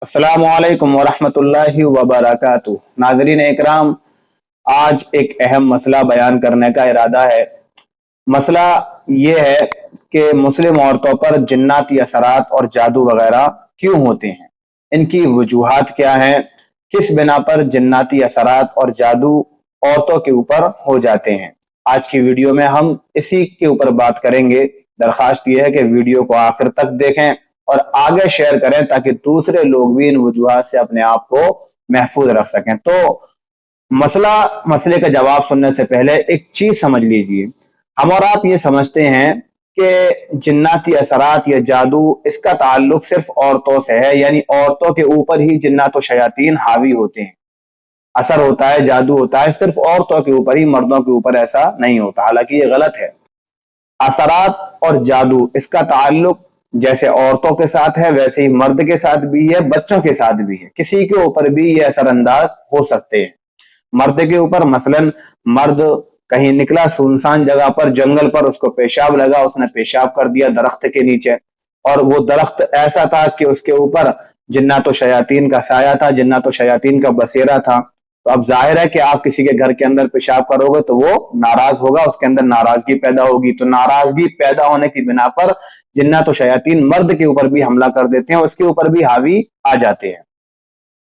अस्सलामुअलैकुम वरहमतुल्लाहि वबरकातुहू। नाज़रीन इकराम, आज एक अहम मसला बयान करने का इरादा है। मसला ये है कि मुस्लिम औरतों पर जिन्नाती असरात और जादू वगैरह क्यों होते हैं, इनकी वजूहात क्या हैं, किस बिना पर जिन्नाती असरात और जादू औरतों के ऊपर हो जाते हैं। आज की वीडियो में हम इसी के ऊपर बात करेंगे। दरखास्त ये है कि वीडियो को आखिर तक देखें और आगे शेयर करें ताकि दूसरे लोग भी इन वजूहात से अपने आप को महफूज रख सकें। तो मसले का जवाब सुनने से पहले एक चीज समझ लीजिए। हम और आप ये समझते हैं कि जिन्नाती असरात या जादू इसका ताल्लुक सिर्फ औरतों से है, यानी औरतों के ऊपर ही जिन्नात और शयातीन हावी होते हैं, असर होता है, जादू होता है सिर्फ औरतों के ऊपर ही, मर्दों के ऊपर ऐसा नहीं होता। हालांकि ये गलत है। असरात और जादू इसका ताल्लुक जैसे औरतों के साथ है वैसे ही मर्द के साथ भी है, बच्चों के साथ भी है, किसी के ऊपर भी ये असरअंदाज हो सकते हैं। मर्द के ऊपर मसलन मर्द कहीं निकला सुनसान जगह पर, जंगल पर, उसको पेशाब लगा, उसने पेशाब कर दिया दरख्त के नीचे, और वो दरख्त ऐसा था कि उसके ऊपर जिन्नात और शयातीन का साया था, जिन्नात और शयातीन का बसेरा था। तो अब जाहिर है कि आप किसी के घर के अंदर पेशाब करोगे तो वो नाराज होगा, उसके अंदर नाराजगी पैदा होगी। तो नाराजगी पैदा होने की बिना पर जिन्नात और शयातीन मर्द के ऊपर भी हमला कर देते हैं, उसके ऊपर भी हावी आ जाते हैं।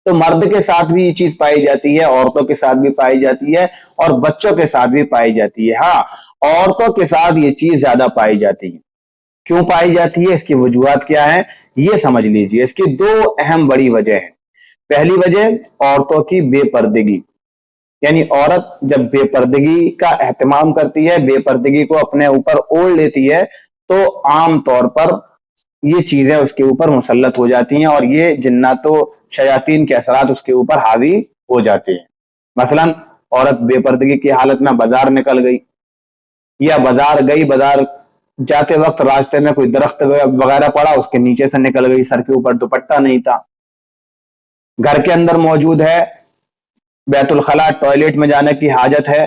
तो मर्द के साथ भी ये चीज पाई जाती है, औरतों के साथ भी पाई जाती है, और बच्चों के साथ भी पाई जाती है। हाँ, औरतों के साथ ये चीज ज्यादा पाई जाती है। क्यों पाई जाती है, इसकी वजूहात क्या है, ये समझ लीजिए। इसकी दो अहम बड़ी वजह है। पहली वजह औरतों की बेपर्दगी, यानी औरत जब बेपर्दगी का एहतमाम करती है, बेपर्दगी को अपने ऊपर ओढ़ लेती है, तो आम तौर पर ये चीजें उसके ऊपर मुसल्लत हो जाती हैं और ये जिन्नातो शयातीन के असरात उसके ऊपर हावी हो जाते हैं। मसलन औरत बेपर्दगी की हालत में बाजार निकल गई, या बाजार गई, बाजार जाते वक्त रास्ते में कोई दरख्त वगैरह पड़ा, उसके नीचे से निकल गई, सर के ऊपर दुपट्टा नहीं था। घर के अंदर मौजूद है, बैतुल खला टॉयलेट में जाने की हाजत है,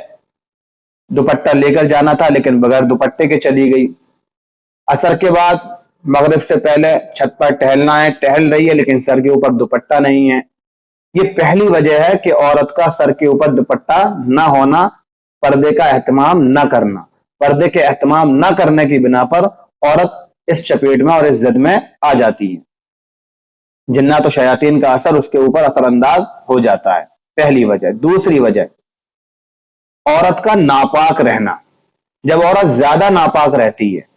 दुपट्टा लेकर जाना था लेकिन बगैर दुपट्टे के चली गई। असर के बाद मगरिब से पहले छत पर टहलना है, टहल रही है लेकिन सर के ऊपर दुपट्टा नहीं है। ये पहली वजह है कि औरत का सर के ऊपर दुपट्टा ना होना, पर्दे का एहतमाम न करना। पर्दे के एहतमाम न करने की बिना पर औरत इस चपेट में और इस जद में आ जाती है, जिन्नात और शयातीन का असर उसके ऊपर असरअंदाज हो जाता है। पहली वजह। दूसरी वजह, औरत का नापाक रहना। जब औरत ज्यादा नापाक रहती है,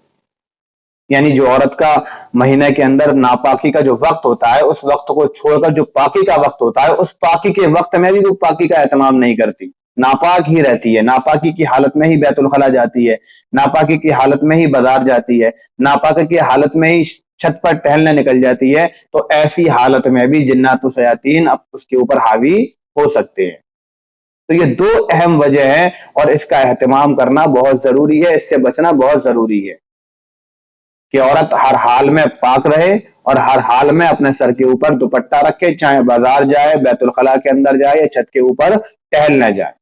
यानी जो औरत का महीने के अंदर नापाकी का जो वक्त होता है, उस वक्त को छोड़कर जो पाकी का वक्त होता है, उस पाकी के वक्त में भी वो पाकी का एहतमाम नहीं करती, नापाक ही रहती है। नापाकी की हालत में ही बैतुल खला जाती है, नापाकी की हालत में ही बाजार जाती है, नापाकी की हालत में ही छत पर टहलने निकल जाती है। तो ऐसी हालत में भी जिन्नात व शयातीन अब उसके ऊपर हावी हो सकते हैं। तो ये दो अहम वजह है और इसका एहतमाम करना बहुत जरूरी है, इससे बचना बहुत जरूरी है कि औरत हर हाल में पाक रहे और हर हाल में अपने सर के ऊपर दुपट्टा रखे, चाहे बाजार जाए, बैतुल खला के अंदर जाए या छत के ऊपर टहलने जाए।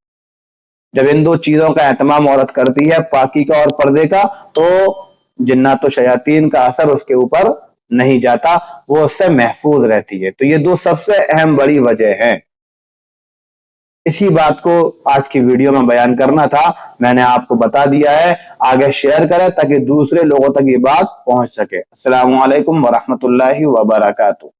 जब इन दो चीजों का एहतमाम औरत करती है, पाकी का और पर्दे का, तो जिन्नात व शयातीन का असर उसके ऊपर नहीं जाता, वो उससे महफूज रहती है। तो ये दो सबसे अहम बड़ी वजह है। इसी बात को आज की वीडियो में बयान करना था, मैंने आपको बता दिया है। आगे शेयर करें ताकि दूसरे लोगों तक ये बात पहुंच सके। अस्सलामु अलैकुम वरहमतुल्लाहि वबरकातुहू।